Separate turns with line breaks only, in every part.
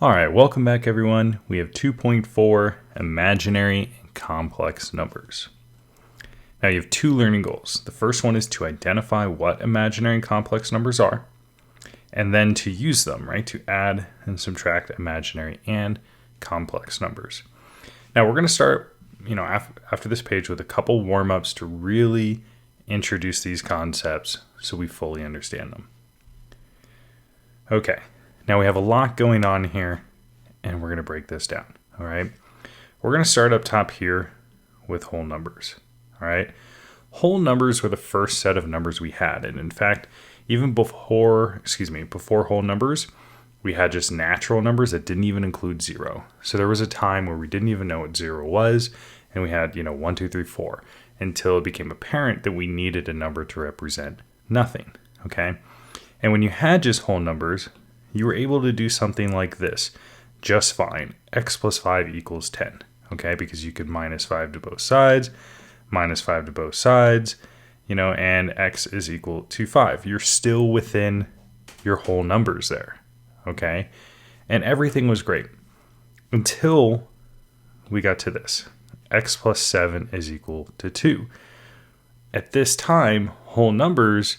All right, welcome back everyone. We have 2.4 imaginary and complex numbers. Now you have two learning goals. The first one is to identify what imaginary and complex numbers are, and then to use them, right, to add and subtract imaginary and complex numbers. Now we're going to start, after this page with a couple warm-ups to really introduce these concepts so we fully understand them. Okay. Now we have a lot going on here, and we're going to break this down, all right? We're going to start up top here with whole numbers, all right? Whole numbers were the first set of numbers we had, and in fact, even before whole numbers, we had just natural numbers that didn't even include zero. So there was a time where we didn't even know what zero was, and we had, 1, 2, 3, 4, until it became apparent that we needed a number to represent nothing, okay? And when you had just whole numbers, you were able to do something like this just fine. X plus 5 equals 10, okay? Because you could minus 5 to both sides, minus 5 to both sides, and X is equal to 5. You're still within your whole numbers there, okay? And everything was great until we got to this. X plus 7 is equal to 2. At this time, whole numbers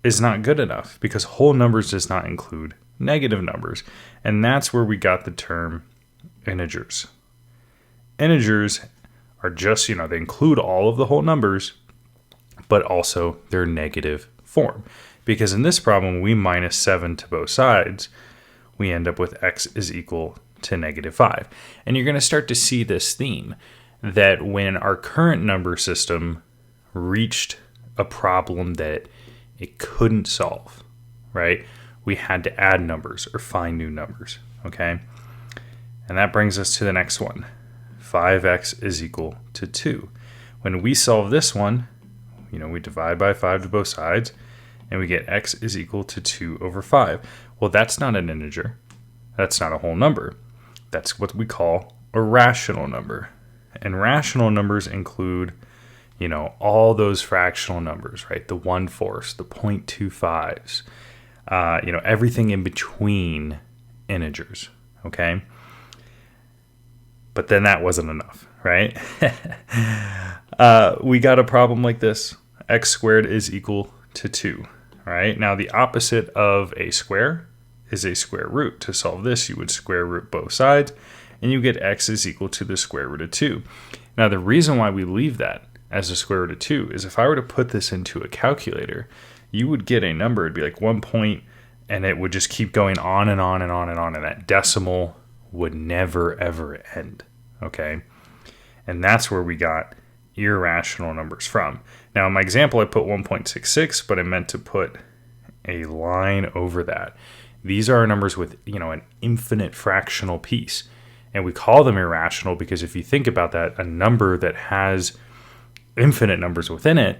is not good enough because whole numbers does not include negative numbers, and that's where we got the term integers. Integers are just, they include all of the whole numbers, but also their negative form. Because in this problem, we minus 7 to both sides, we end up with x is equal to negative 5. And you're going to start to see this theme that when our current number system reached a problem that it couldn't solve, right? We had to add numbers or find new numbers, okay? And that brings us to the next one. 5x is equal to 2. When we solve this one, we divide by 5 to both sides, and we get x is equal to 2 over 5. Well, that's not an integer. That's not a whole number. That's what we call a rational number. And rational numbers include, all those fractional numbers, right? The 1/4, the 0.25s, everything in between integers, okay? But then that wasn't enough, right? We got a problem like this. X squared is equal to 2, right? Now, the opposite of a square is a square root. To solve this, you would square root both sides, and you get x is equal to the square root of 2. Now, the reason why we leave that as the square root of 2 is if I were to put this into a calculator, you would get a number. It'd be like 1 point, and it would just keep going on and on and on and on, and that decimal would never, ever end, okay? And that's where we got irrational numbers from. Now, in my example, I put 1.66, but I meant to put a line over that. These are numbers with, an infinite fractional piece, and we call them irrational because if you think about that, a number that has infinite numbers within it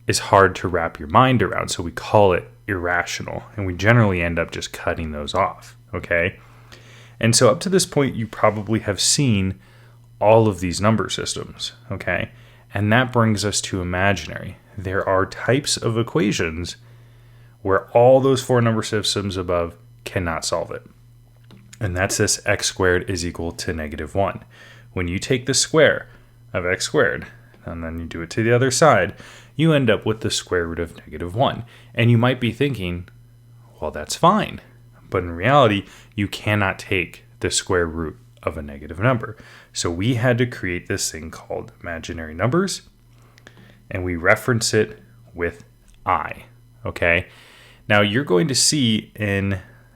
is hard to wrap your mind around, so we call it irrational, and we generally end up just cutting those off, okay? And so up to this point, you probably have seen all of these number systems, okay? And that brings us to imaginary. There are types of equations where all those four number systems above cannot solve it. And that's this x squared is equal to negative 1. When you take the square of x squared, and then you do it to the other side, you end up with the square root of negative 1. And you might be thinking, well, that's fine. But in reality, you cannot take the square root of a negative number. So we had to create this thing called imaginary numbers, and we reference it with I, okay? Now you're going to see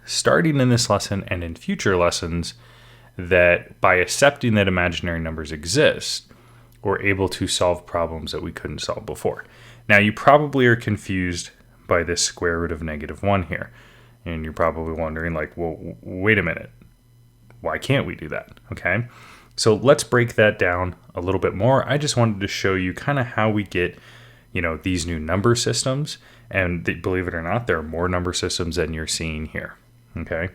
starting in this lesson and in future lessons that by accepting that imaginary numbers exist, we're able to solve problems that we couldn't solve before. Now, you probably are confused by this square root of negative 1 here. And you're probably wondering, well, wait a minute. Why can't we do that? Okay. So let's break that down a little bit more. I just wanted to show you kind of how we get, these new number systems. And believe it or not, there are more number systems than you're seeing here. Okay.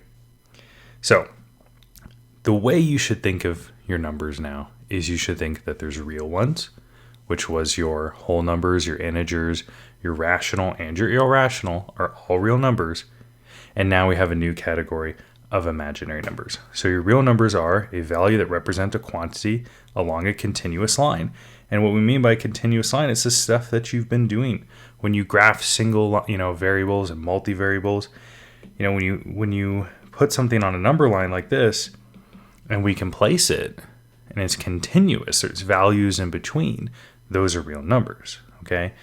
So the way you should think of your numbers now is you should think that there's real ones, which was your whole numbers, your integers, your rational, and your irrational are all real numbers. And now we have a new category of imaginary numbers. So your real numbers are a value that represent a quantity along a continuous line. And what we mean by continuous line is the stuff that you've been doing when you graph single, variables and multivariables. When you put something on a number line like this, and we can place it, and it's continuous, there's values in between, those are real numbers, okay?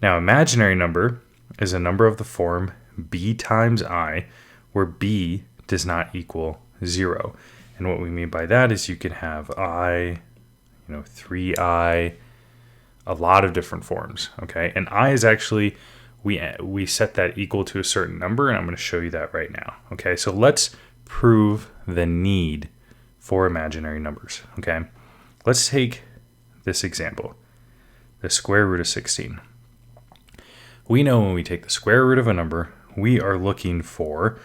Now, imaginary number is a number of the form b times I, where b does not equal 0. And what we mean by that is you can have I, 3i, a lot of different forms, okay? And I is actually, we set that equal to a certain number, and I'm going to show you that right now, okay? So let's prove the need for imaginary numbers, okay? Let's take this example, the square root of 16. We know when we take the square root of a number, we are looking for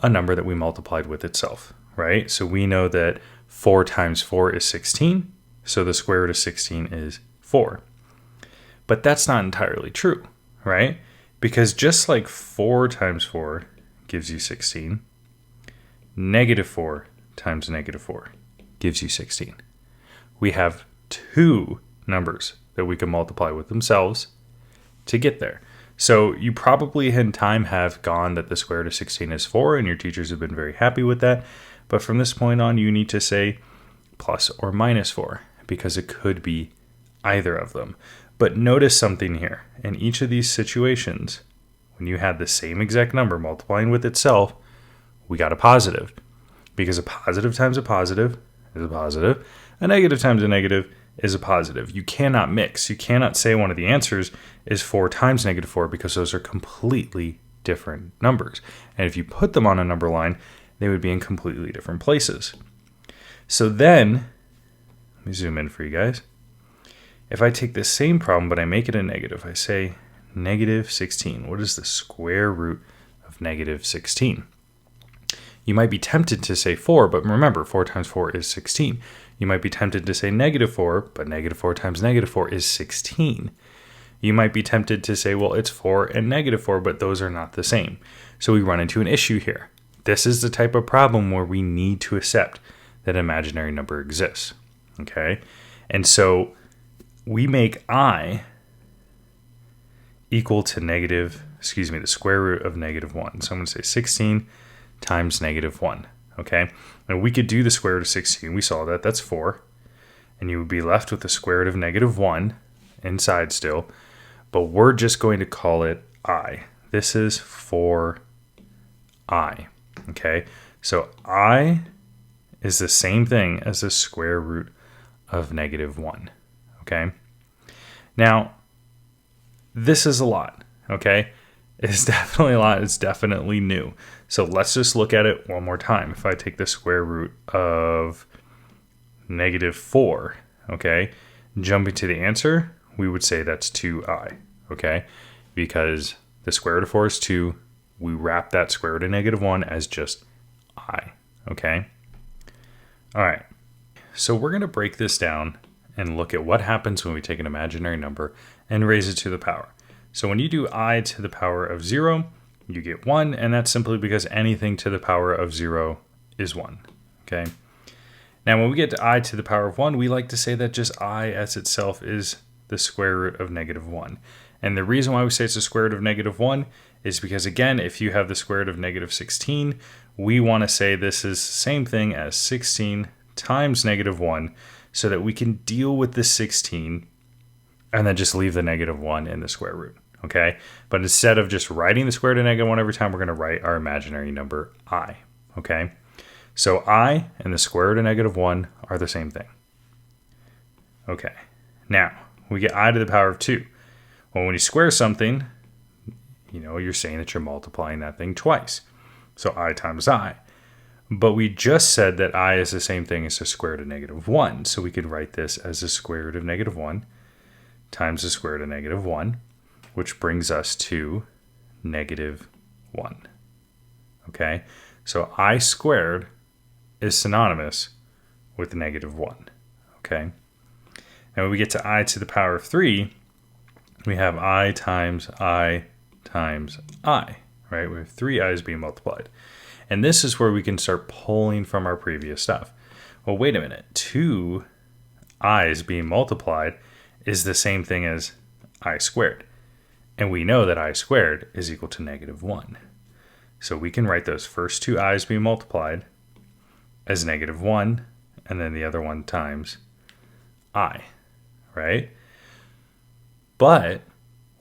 a number that we multiplied with itself, right? So we know that 4 times 4 is 16, so the square root of 16 is 4. But that's not entirely true, right? Because just like 4 times 4 gives you 16, negative 4 times negative 4 gives you 16. We have two numbers that we can multiply with themselves to get there. So you probably in time have gone that the square root of 16 is 4, and your teachers have been very happy with that. But from this point on, you need to say plus or minus 4, because it could be either of them. But notice something here. In each of these situations, when you had the same exact number multiplying with itself, we got a positive. Because a positive times a positive is a positive. A negative times a negative is a positive. You cannot mix. You cannot say one of the answers is 4 times negative 4, because those are completely different numbers. And if you put them on a number line, they would be in completely different places. So then, let me zoom in for you guys. If I take this same problem, but I make it a negative, I say negative 16. What is the square root of negative 16? You might be tempted to say 4, but remember, 4 times 4 is 16. You might be tempted to say negative 4, but negative 4 times negative 4 is 16. You might be tempted to say, well, it's 4 and negative 4, but those are not the same. So we run into an issue here. This is the type of problem where we need to accept that an imaginary number exists, okay? And so we make I equal to the square root of negative 1. So I'm going to say 16 times negative 1, okay? And we could do the square root of 16. We saw that. That's 4. And you would be left with the square root of negative 1 inside still. But we're just going to call it I. This is for I, okay? So I is the same thing as the square root of negative 1, okay? Now, this is a lot, okay? It's definitely a lot. It's definitely new. So let's just look at it one more time. If I take the square root of negative 4, okay, jumping to the answer, we would say that's 2i, okay? Because the square root of 4 is 2. We wrap that square root of negative 1 as just I, okay? All right. So we're going to break this down and look at what happens when we take an imaginary number and raise it to the power. So when you do I to the power of 0, you get 1, and that's simply because anything to the power of 0 is 1, okay? Now when we get to I to the power of 1, we like to say that just I as itself is the square root of negative 1. And the reason why we say it's the square root of negative 1 is because, again, if you have the square root of negative 16, we want to say this is the same thing as 16 times negative 1, so that we can deal with the 16 and then just leave the negative 1 in the square root, okay? But instead of just writing the square root of negative 1 every time, we're going to write our imaginary number I, okay? So I and the square root of negative 1 are the same thing. Okay, now we get I to the power of 2. Well, when you square something, you're saying that you're multiplying that thing twice. So I times I. But we just said that I is the same thing as the square root of negative 1. So we could write this as the square root of negative 1 times the square root of negative 1, which brings us to negative 1. Okay? So I squared is synonymous with negative 1. Okay? And when we get to I to the power of 3, we have I times I times I, right? We have 3 i's being multiplied. And this is where we can start pulling from our previous stuff. Well, wait a minute. 2 i's being multiplied is the same thing as I squared. And we know that I squared is equal to -1. So we can write those first 2 i's being multiplied as -1, and then the other one times I, right? But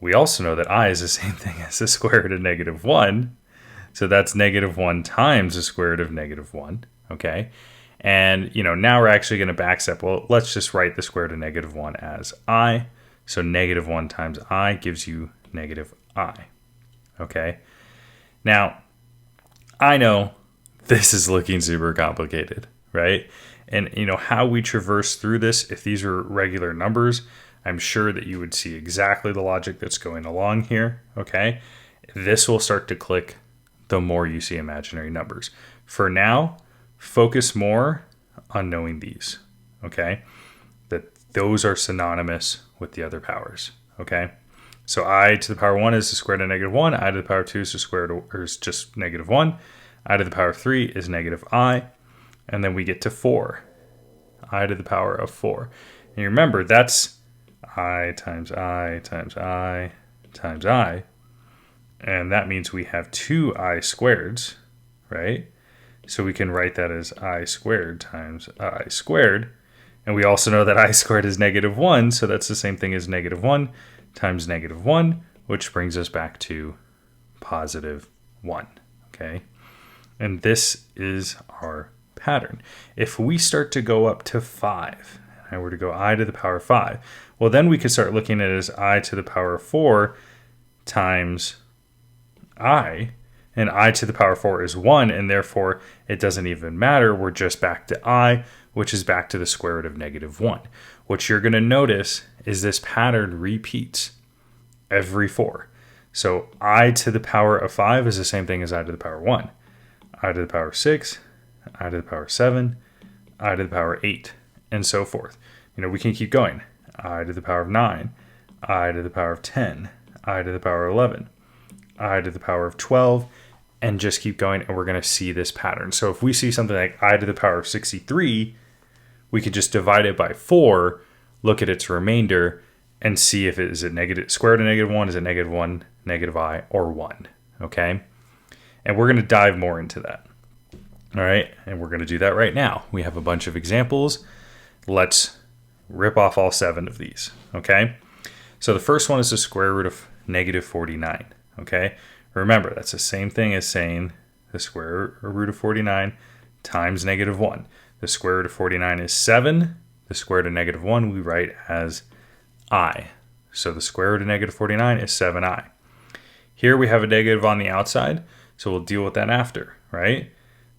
we also know that I is the same thing as the square root of -1. So that's -1 times the square root of -1, okay? And, now we're actually going to backstep. Well, let's just write the square root of -1 as I. So -1 times I gives you -I, okay? Now, I know this is looking super complicated, right? And, how we traverse through this, if these were regular numbers, I'm sure that you would see exactly the logic that's going along here, okay? This will start to click the more you see imaginary numbers. For now, focus more on knowing these, okay? That those are synonymous with the other powers, okay? So I to the power 1 is the square root of -1. I to the power 2 is the square root, or is just -1. I to the power 3 is -I. And then we get to 4. I to the power of 4. And you remember, that's I times I times I times I. And that means we have 2 I squareds, right? So we can write that as I squared times I squared. And we also know that I squared is -1, so that's the same thing as -1 times -1, which brings us back to +1, okay? And this is our pattern. If we start to go up to 5, and I were to go I to the power 5, well, then we could start looking at it as I to the power 4 times I, and I to the power 4 is 1, and therefore it doesn't even matter. We're just back to I, which is back to the square root of -1. What you're going to notice is this pattern repeats every 4. So I to the power of 5 is the same thing as I to the power 1. I to the power 6, I to the power 7, I to the power 8, and so forth. We can keep going. I to the power of 9, I to the power of 10, I to the power of 11, I to the power of 12, and just keep going, and we're going to see this pattern. So if we see something like I to the power of 63, we could just divide it by 4, look at its remainder, and see if it is a negative square root of -1, is it -1, -I, or 1, okay? And we're going to dive more into that, all right? And we're going to do that right now. We have a bunch of examples. Let's rip off all 7 of these, okay? So the first one is the square root of -49, okay? Remember, that's the same thing as saying the square root of 49 times -1. The square root of 49 is 7. The square root of -1 we write as I. So the square root of -49 is 7I. Here we have a negative on the outside, so we'll deal with that after, right?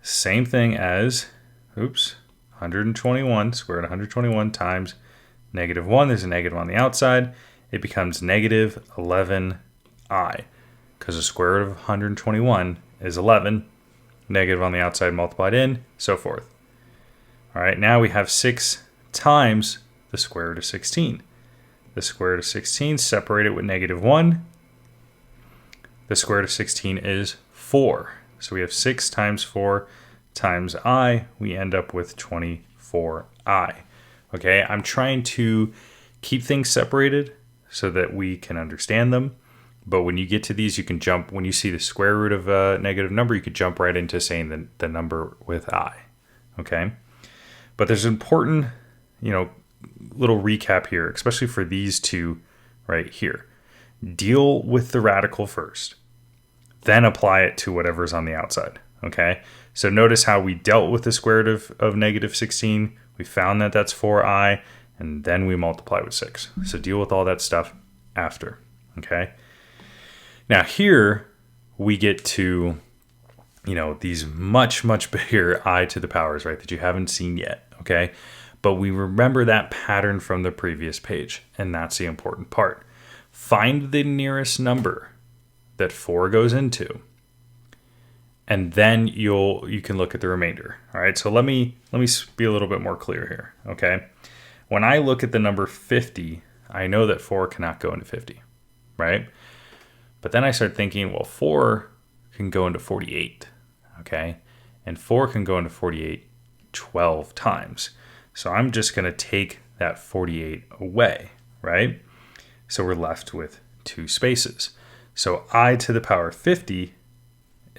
Same thing as, 121, square root of 121 times -1. There's a negative on the outside. It becomes -11I, because the square root of 121 is 11. Negative on the outside multiplied in, so forth. All right, now we have 6 times the square root of 16. The square root of 16 separated with -1. The square root of 16 is 4. So we have 6 times 4 times I. We end up with 24I. Okay, I'm trying to keep things separated so that we can understand them. But when you get to these, you can jump. When you see the square root of a negative number, you could jump right into saying the number with I. Okay, but there's an important, little recap here, especially for these two right here. Deal with the radical first, then apply it to whatever's on the outside. Okay, so notice how we dealt with the square root of -16. We found that that's 4I, and then we multiply with 6. So deal with all that stuff after. Okay. Now here we get to, these much, much bigger I to the powers, right, that you haven't seen yet, okay? But we remember that pattern from the previous page, and that's the important part. Find the nearest number that 4 goes into, and then you can look at the remainder, all right? So let me be a little bit more clear here, okay? When I look at the number 50, I know that 4 cannot go into 50, right? But then I start thinking, well, 4 can go into 48, okay? And 4 can go into 48 12 times. So I'm just going to take that 48 away, right? So we're left with 2 spaces. So I to the power 50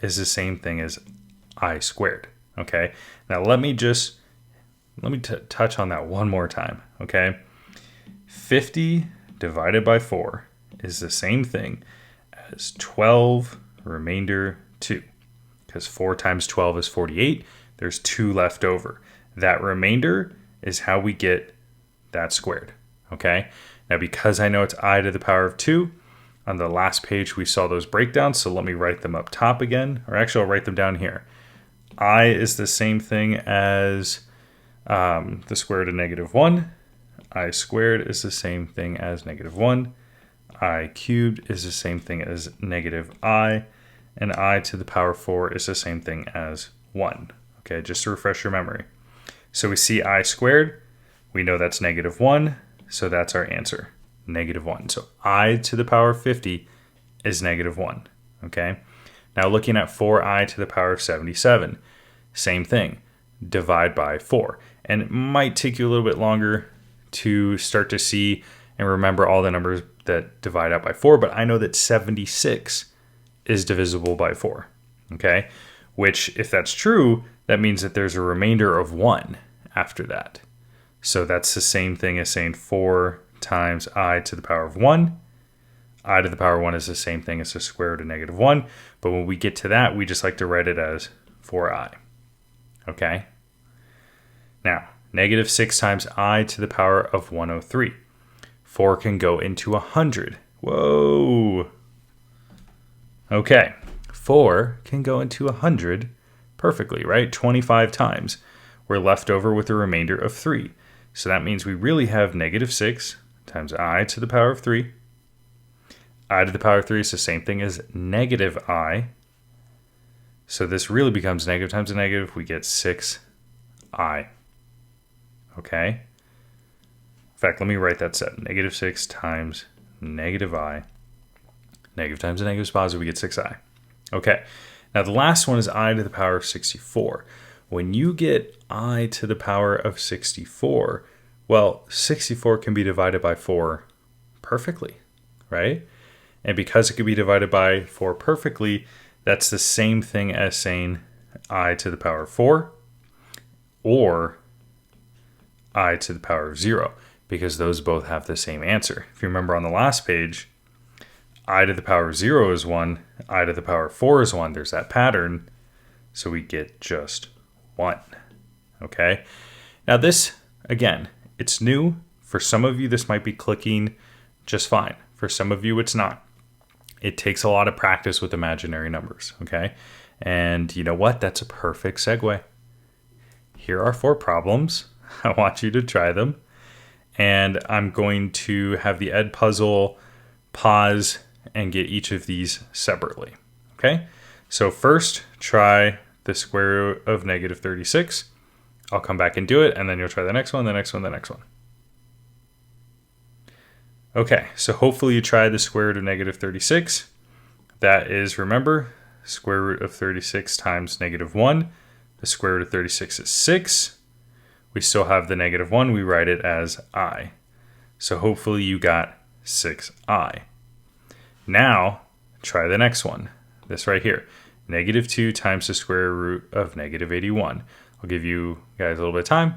is the same thing as I squared, okay? Now let me touch on that one more time, okay? 50 divided by 4 is the same thing as 12 remainder 2. Because 4 times 12 is 48. There's 2 left over. That remainder is how we get that squared, okay? Now, because I know it's I to the power of 2, on the last page we saw those breakdowns, so let me write them up top again. Or actually, I'll write them down here. I is the same thing as the square root of negative 1. I squared is the same thing as negative 1. I cubed is the same thing as negative I. And I to the power 4 is the same thing as 1. Okay, just to refresh your memory. So we see I squared. We know that's negative 1. So that's our answer, negative 1. So I to the power of 50 is negative 1. Okay. Now looking at 4i to the power of 77. Same thing. Divide by 4. And it might take you a little bit longer to start to see and remember all the numbers that divide out by 4. But I know that 76 is divisible by 4. Okay. Which, if that's true, that means that there's a remainder of 1 after that. So that's the same thing as saying 4 times I to the power of 1. I to the power of 1 is the same thing as the square root of negative 1. But when we get to that, we just like to write it as 4i. Okay? Now, negative 6 times I to the power of 103. 4 can go into 100. Whoa! Okay. 4 can go into 100 perfectly, right? 25 times. We're left over with a remainder of 3. So that means we really have negative 6 times I to the power of 3. I to the power of 3 is the same thing as negative I. So this really becomes negative times a negative. We get 6i. Okay? In fact, let me write that set. Negative 6 times negative I. Negative times a negative is positive. We get 6i. Okay. Now the last one is I to the power of 64. When you get I to the power of 64, well, 64 can be divided by 4 perfectly, right? And because it can be divided by 4 perfectly, that's the same thing as saying I to the power of 4 or I to the power of 0, because those both have the same answer. If you remember on the last page, I to the power of 0 is 1, I to the power of 4 is 1. There's that pattern, so we get just 1. Okay? Now this, again, it's new. For some of you, this might be clicking just fine. For some of you, it's not. It takes a lot of practice with imaginary numbers, okay? And you know what? That's a perfect segue. Here are 4 problems. I want you to try them. And I'm going to have the Ed Puzzle pause and get each of these separately, okay? So first, try the square root of negative 36. I'll come back and do it, and then you'll try the next one, the next one, the next one. Okay, so hopefully you tried the square root of negative 36. That is, remember, square root of 36 times negative 1. The square root of 36 is 6. We still have the negative 1. We write it as I. So hopefully you got 6i. Now, try the next one. This right here. Negative 2 times the square root of negative 81. I'll give you guys a little bit of time,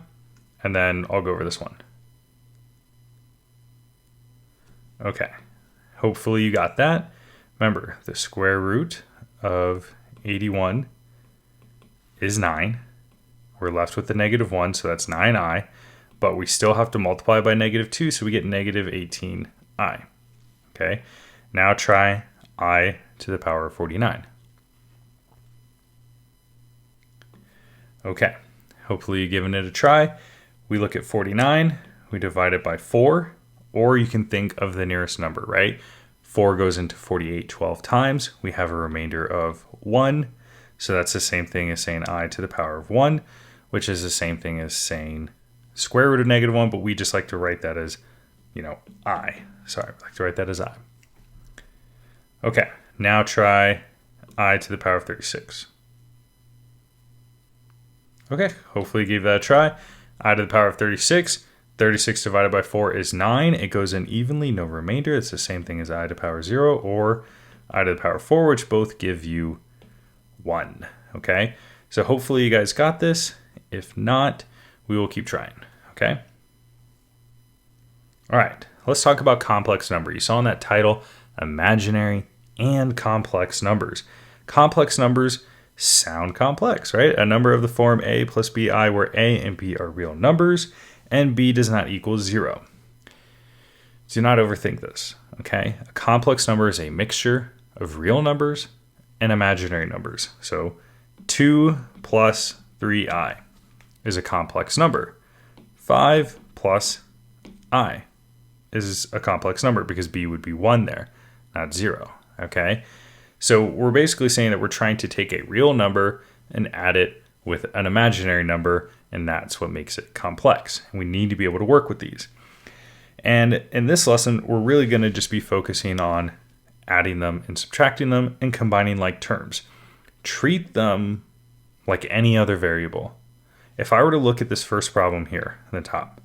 and then I'll go over this one. Okay, hopefully you got that. Remember, the square root of 81 is 9. We're left with the negative 1, so that's 9i. But we still have to multiply by negative 2, so we get negative 18i. Okay, now try I to the power of 49. Okay, hopefully you've given it a try. We look at 49, we divide it by 4, or you can think of the nearest number, right? 4 goes into 48 12 times. We have a remainder of 1. So that's the same thing as saying I to the power of 1, which is the same thing as saying square root of negative 1, but we just like to write that as, I. Sorry, I like to write that as I. Okay, now try I to the power of 36. Okay, hopefully you gave that a try. I to the power of 36. 36 divided by 4 is 9. It goes in evenly, no remainder. It's the same thing as I to the power 0 or I to the power 4, which both give you 1. Okay, so hopefully you guys got this. If not, we will keep trying. Okay. All right, let's talk about complex number. You saw in that title, imaginary and complex numbers. Complex numbers sound complex, right? A number of the form a plus bi, where a and b are real numbers, and b does not equal 0. Do not overthink this, okay? A complex number is a mixture of real numbers and imaginary numbers. So 2 plus 3i is a complex number. 5 plus I is a complex number because b would be 1 there, not 0, okay? So we're basically saying that we're trying to take a real number and add it with an imaginary number, and that's what makes it complex. We need to be able to work with these. And in this lesson, we're really going to just be focusing on adding them and subtracting them and combining like terms. Treat them like any other variable. If I were to look at this first problem here at the top,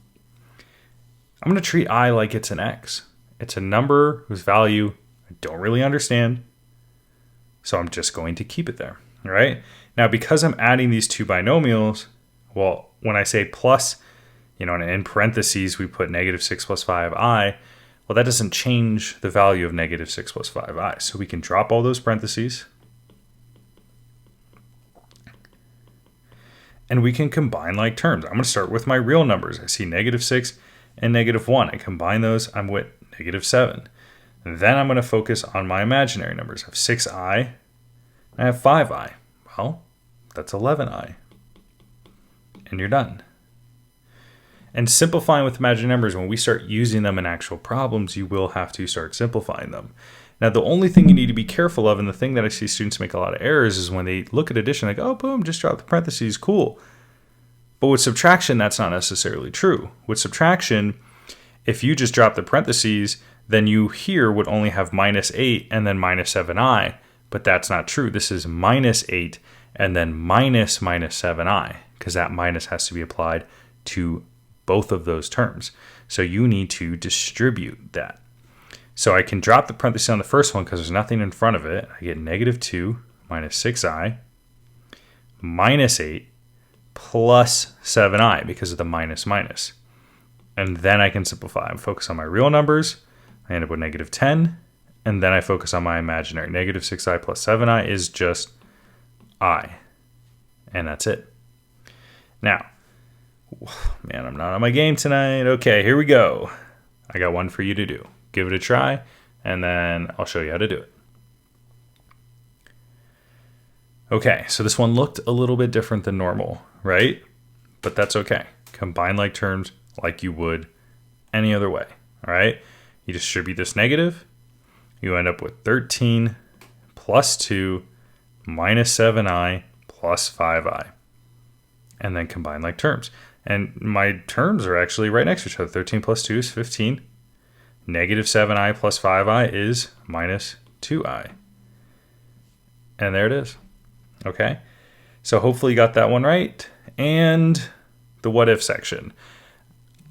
I'm going to treat I like it's an x. It's a number whose value I don't really understand, so I'm just going to keep it there, all right? Now, because I'm adding these two binomials, well, when I say plus, and in parentheses, we put negative 6 plus 5i, well, that doesn't change the value of negative 6 plus 5i. So we can drop all those parentheses, and we can combine like terms. I'm going to start with my real numbers. I see negative 6 and negative 1. I combine those, I'm with negative 7. And then I'm going to focus on my imaginary numbers. I have 6i, and I have 5i. Well, that's 11i. And you're done. And simplifying with imaginary numbers, when we start using them in actual problems, you will have to start simplifying them. Now, the only thing you need to be careful of, and the thing that I see students make a lot of errors, is when they look at addition, like, oh, boom, just drop the parentheses, cool. But with subtraction, that's not necessarily true. With subtraction, if you just drop the parentheses, then you here would only have minus 8 and then minus 7i, but that's not true. This is minus 8 and then minus 7i, because that minus has to be applied to both of those terms. So you need to distribute that. So I can drop the parentheses on the first one because there's nothing in front of it. I get negative 2 minus 6i minus 8 plus 7i because of the minus. And then I can simplify. I focus on my real numbers. I end up with negative 10. And then I focus on my imaginary. Negative 6i plus 7i is just I. And that's it. Now, man, I'm not on my game tonight. Okay, here we go. I got one for you to do. Give it a try, and then I'll show you how to do it. Okay, so this one looked a little bit different than normal, right? But that's okay. Combine like terms like you would any other way, all right? You distribute this negative. You end up with 13 plus 2 minus 7i plus 5i. And then combine like terms. And my terms are actually right next to each other. 13 plus 2 is 15. Negative 7i plus 5i is minus 2i. And there it is. Okay? So hopefully you got that one right. And the what if section.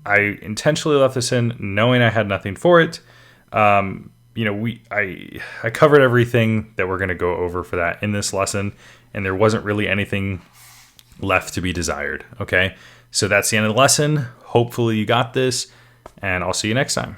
I intentionally left this in knowing I had nothing for it. I covered everything that we're going to go over for that in this lesson, and there wasn't really anything left to be desired. Okay, so that's the end of the lesson. Hopefully you got this, and I'll see you next time.